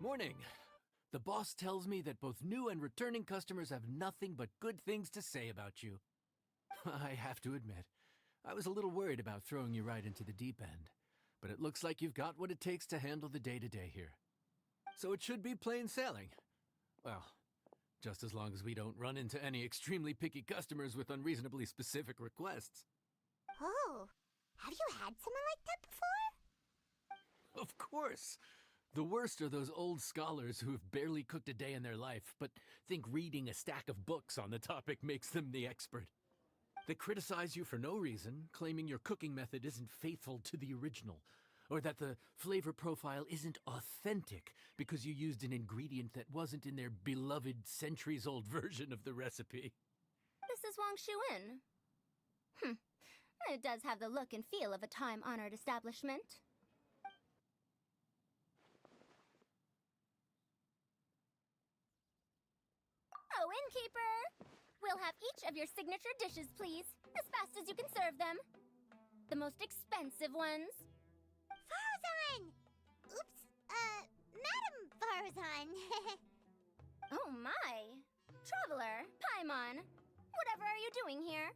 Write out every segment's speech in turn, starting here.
Morning. The boss tells me that both new and returning customers have nothing but good things to say about you. I have to admit, I was a little worried about throwing you right into the deep end, but it looks like you've got what it takes to handle the day-to-day here. So it should be plain sailing. Well, just as long as we don't run into any extremely picky customers with unreasonably specific requests. Oh, have you had someone like that before? Of course! The worst are those old scholars who have barely cooked a day in their life, but think reading a stack of books on the topic makes them the expert. They criticize you for no reason, claiming your cooking method isn't faithful to the original, or that the flavor profile isn't authentic because you used an ingredient that wasn't in their beloved centuries-old version of the recipe. This is Wangshu Inn. It does have the look and feel of a time-honored establishment. Oh, innkeeper! We'll have each of your signature dishes, please, as fast as you can serve them. The most expensive ones. Faruzan! Oops, Madam Faruzan. Oh my! Traveler, Paimon, whatever are you doing here?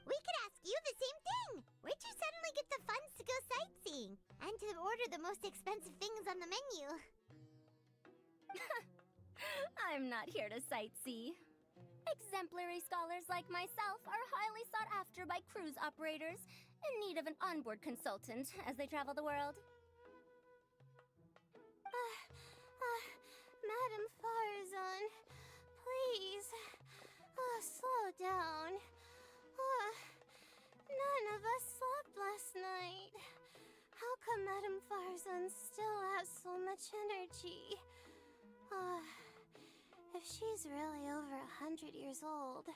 We could ask you the same thing. Where'd you suddenly get the funds to go sightseeing? And to order the most expensive things on the menu? I'm not here to sightsee. Exemplary scholars like myself are highly sought after by cruise operators in need of an onboard consultant as they travel the world. Madam Faruzan, please, slow down. None of us slept last night. How come Madam Farzan still has so much energy? If she's really over 100 years old,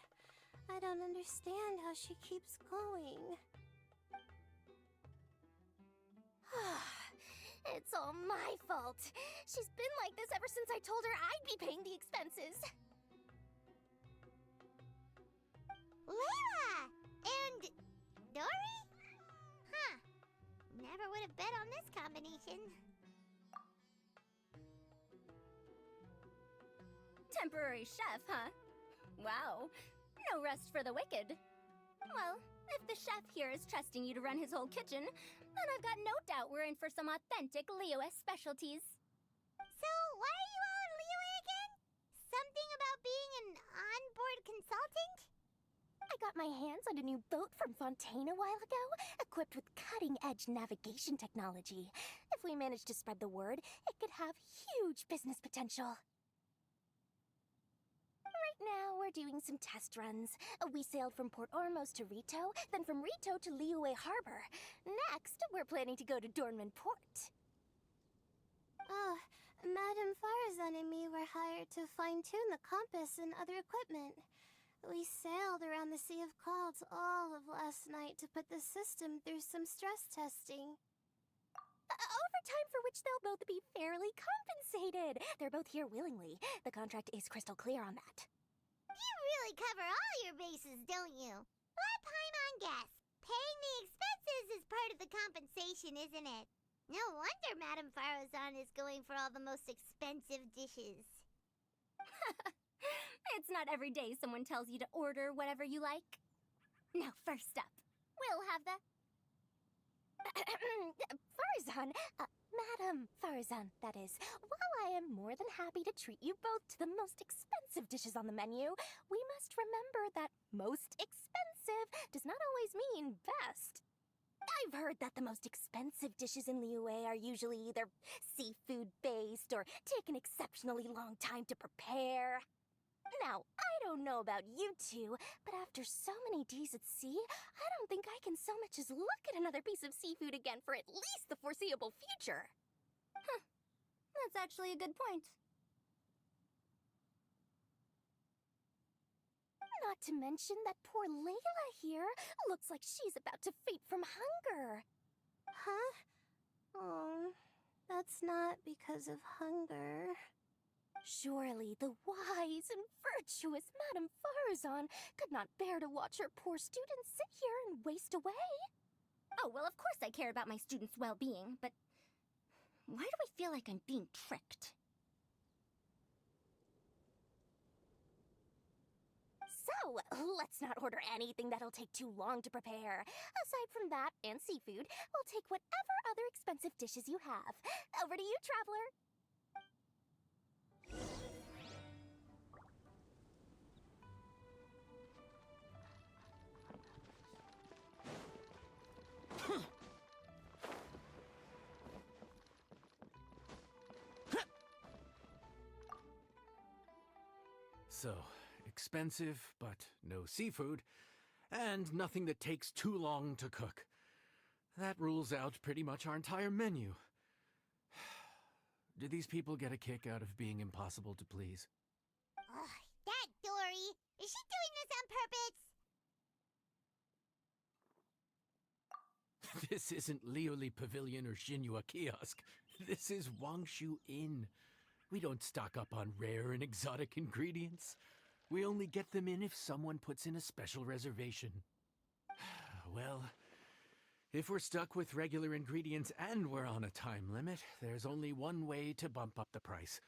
I don't understand how she keeps going. It's all my fault. She's been like this ever since I told her I'd be paying the expenses. Layla and Dori? Huh. Never would have bet on this combination. Temporary chef, huh? Wow. No rest for the wicked. Well, if the chef here is trusting you to run his whole kitchen, then I've got no doubt we're in for some authentic liyue specialties. So, why are you all in liyue again? Something about being an onboard consultant? I got my hands on a new boat from Fontaine a while ago, equipped with cutting-edge navigation technology. If we manage to spread the word, it could have huge business potential. Right now, we're doing some test runs. We sailed from Port Ormos to Rito, then from Rito to Liyue Harbor. Next, we're planning to go to Dornman Port. Madam Farzan and me were hired to fine-tune the compass and other equipment. We sailed around the Sea of Clouds all of last night to put the system through some stress testing. Overtime for which they'll both be fairly compensated. They're both here willingly. The contract is crystal clear on that. You really cover all your bases, don't you? Let Paimon guess. Paying the expenses is part of the compensation, isn't it? No wonder Madam Faruzan is going for all the most expensive dishes. It's not every day someone tells you to order whatever you like. Now, first up, we'll have the... Farzan, Madam Farzan, that is. While I am more than happy to treat you both to the most expensive dishes on the menu, we must remember that most expensive does not always mean best. I've heard that the most expensive dishes in Liyue are usually either seafood-based or take an exceptionally long time to prepare. Now, I don't know about you two, but after so many days at sea, I don't think I can so much as look at another piece of seafood again for at least the foreseeable future. Huh. That's actually a good point. Not to mention that poor Layla here looks like she's about to faint from hunger. Huh? Oh, that's not because of hunger. Surely the wise and virtuous Madame Farzan could not bear to watch her poor students sit here and waste away. Oh, well, of course I care about my students' well-being, but Why do I feel like I'm being tricked? So, let's not order anything that'll take too long to prepare. Aside from that and seafood, we'll take whatever other expensive dishes you have. Over to you, traveler. So, expensive, but no seafood, and nothing that takes too long to cook. That rules out pretty much our entire menu. Do these people get a kick out of being impossible to please? Ugh, that Dori! Is she doing this on purpose? This isn't Liyue Pavilion or Xinhua Kiosk. This is Wangshu Inn. We don't stock up on rare and exotic ingredients. We only get them in if someone puts in a special reservation. Well, if we're stuck with regular ingredients and we're on a time limit, there's only one way to bump up the price.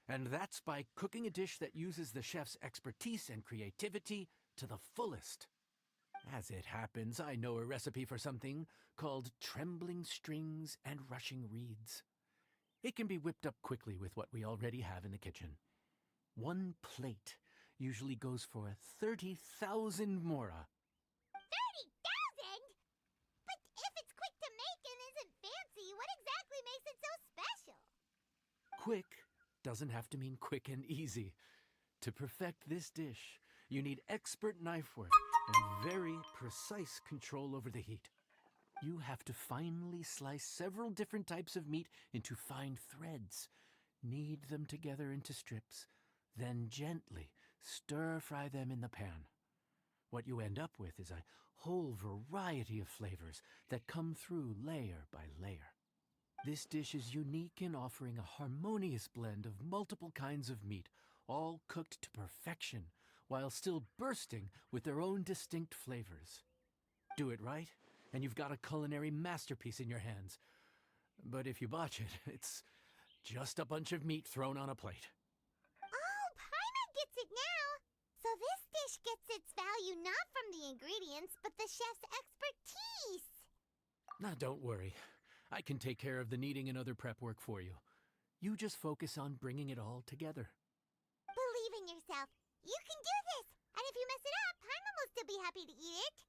And that's by cooking a dish that uses the chef's expertise and creativity to the fullest. As it happens, I know a recipe for something called trembling strings and rushing reeds. It can be whipped up quickly with what we already have in the kitchen. One plate usually goes for 30,000 mora. 30,000? But if it's quick to make and isn't fancy, what exactly makes it so special? Quick doesn't have to mean quick and easy. To perfect this dish, you need expert knife work and very precise control over the heat. You have to finely slice several different types of meat into fine threads, knead them together into strips, then gently stir-fry them in the pan. What you end up with is a whole variety of flavors that come through layer by layer. This dish is unique in offering a harmonious blend of multiple kinds of meat, all cooked to perfection, while still bursting with their own distinct flavors. Do it right, and you've got a culinary masterpiece in your hands. But if you botch it, it's just a bunch of meat thrown on a plate. Oh, Paimon gets it now! So this dish gets its value not from the ingredients, but the chef's expertise! Now, don't worry. I can take care of the kneading and other prep work for you. You just focus on bringing it all together. Believe in yourself. You can do this! And if you mess it up, Paimon will still be happy to eat it.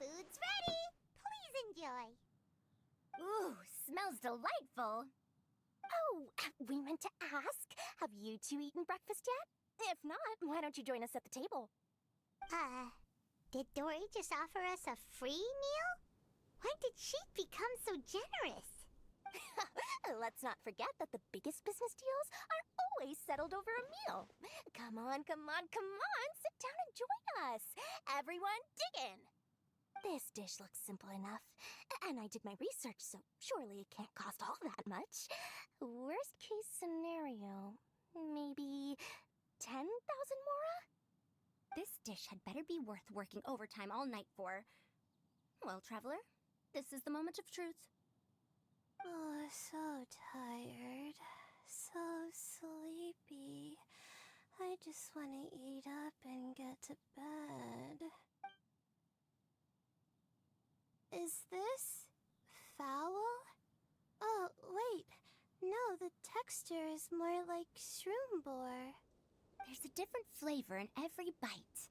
Food's ready! Please enjoy! Ooh, smells delightful. Oh, we meant to ask, have you two eaten breakfast yet? If not, why don't you join us at the table? Did Dori just offer us a free meal? When did she become so generous? Let's not forget that the biggest business deals are always settled over a meal. Come on, come on, come on, sit down and join us. Everyone, dig in. This dish looks simple enough, and I did my research, so surely it can't cost all that much. Worst case scenario, maybe 10,000 mora? This dish had better be worth working overtime all night for. Well, traveler, this is the moment of truth. Oh, so tired. So sleepy. I just want to eat up and get to bed. Is this foul? Oh, wait. No, the texture is more like shroom boar. There's a different flavor in every bite.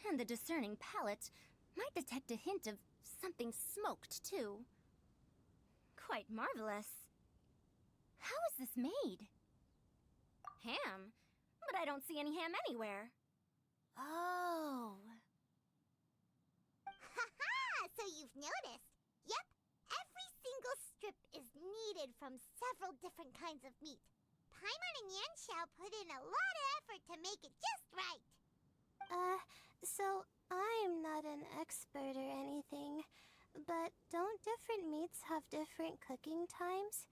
And the discerning palate might detect a hint of something smoked, too. Quite marvelous. How is this made? Ham? But I don't see any ham anywhere. Oh. Haha! So you've noticed. Yep, every single strip is kneaded from several different kinds of meat. Paimon and Yanxiao put in a lot of effort to make it just right. So I'm not an expert or anything, but don't different meats have different cooking times?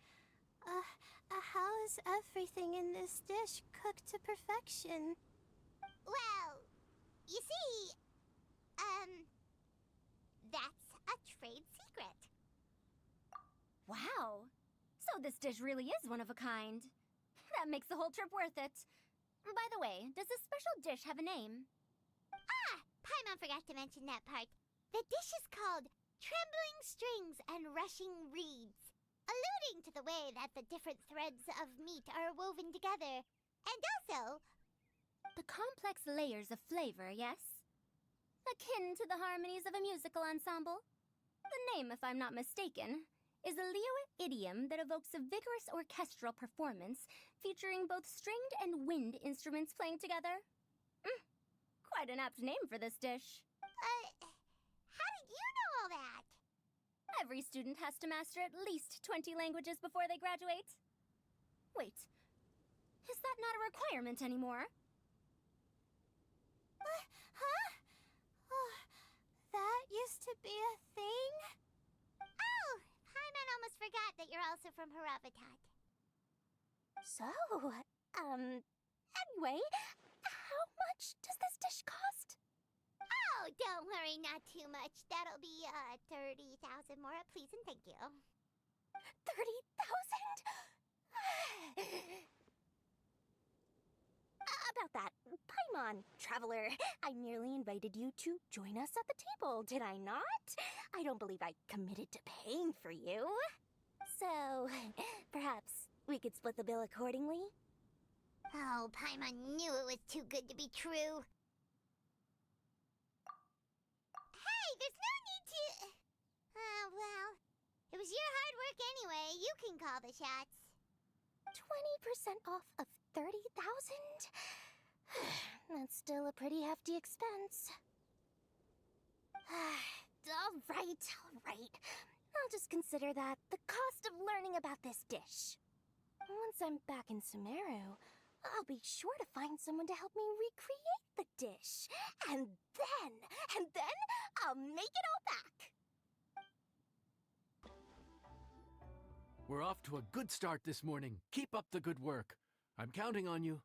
How is everything in this dish cooked to perfection? Well, you see, that's a trade secret. Wow. So this dish really is one of a kind. That makes the whole trip worth it. By the way, does this special dish have a name? Ah, Paimon forgot to mention that part. The dish is called Trembling Strings and Rushing Reeds, alluding to the way that the different threads of meat are woven together, and also... The complex layers of flavor, yes? Akin to the harmonies of a musical ensemble? The name, if I'm not mistaken, is a liyue idiom that evokes a vigorous orchestral performance featuring both stringed and wind instruments playing together. Quite an apt name for this dish. how did you know all that? Every student has to master at least 20 languages before they graduate. Wait, is that not a requirement anymore? Huh? Oh, that used to be a thing? Oh, Paimon almost forgot that you're also from Haravatat. So, anyway, how much does this dish cost? Oh, don't worry, not too much. That'll be, 30,000 more, please and thank you. 30,000? About that, Paimon, traveler, I merely invited you to join us at the table, did I not? I don't believe I committed to paying for you. So, perhaps we could split the bill accordingly? Oh, Paimon knew it was too good to be true. Hey, there's no need to... well, it was your hard work anyway. You can call the shots. 20% off of 30,000? That's still a pretty hefty expense. All right. I'll just consider that the cost of learning about this dish. Once I'm back in Sumeru, I'll be sure to find someone to help me recreate the dish. And then I'll make it all back. We're off to a good start this morning. Keep up the good work. I'm counting on you.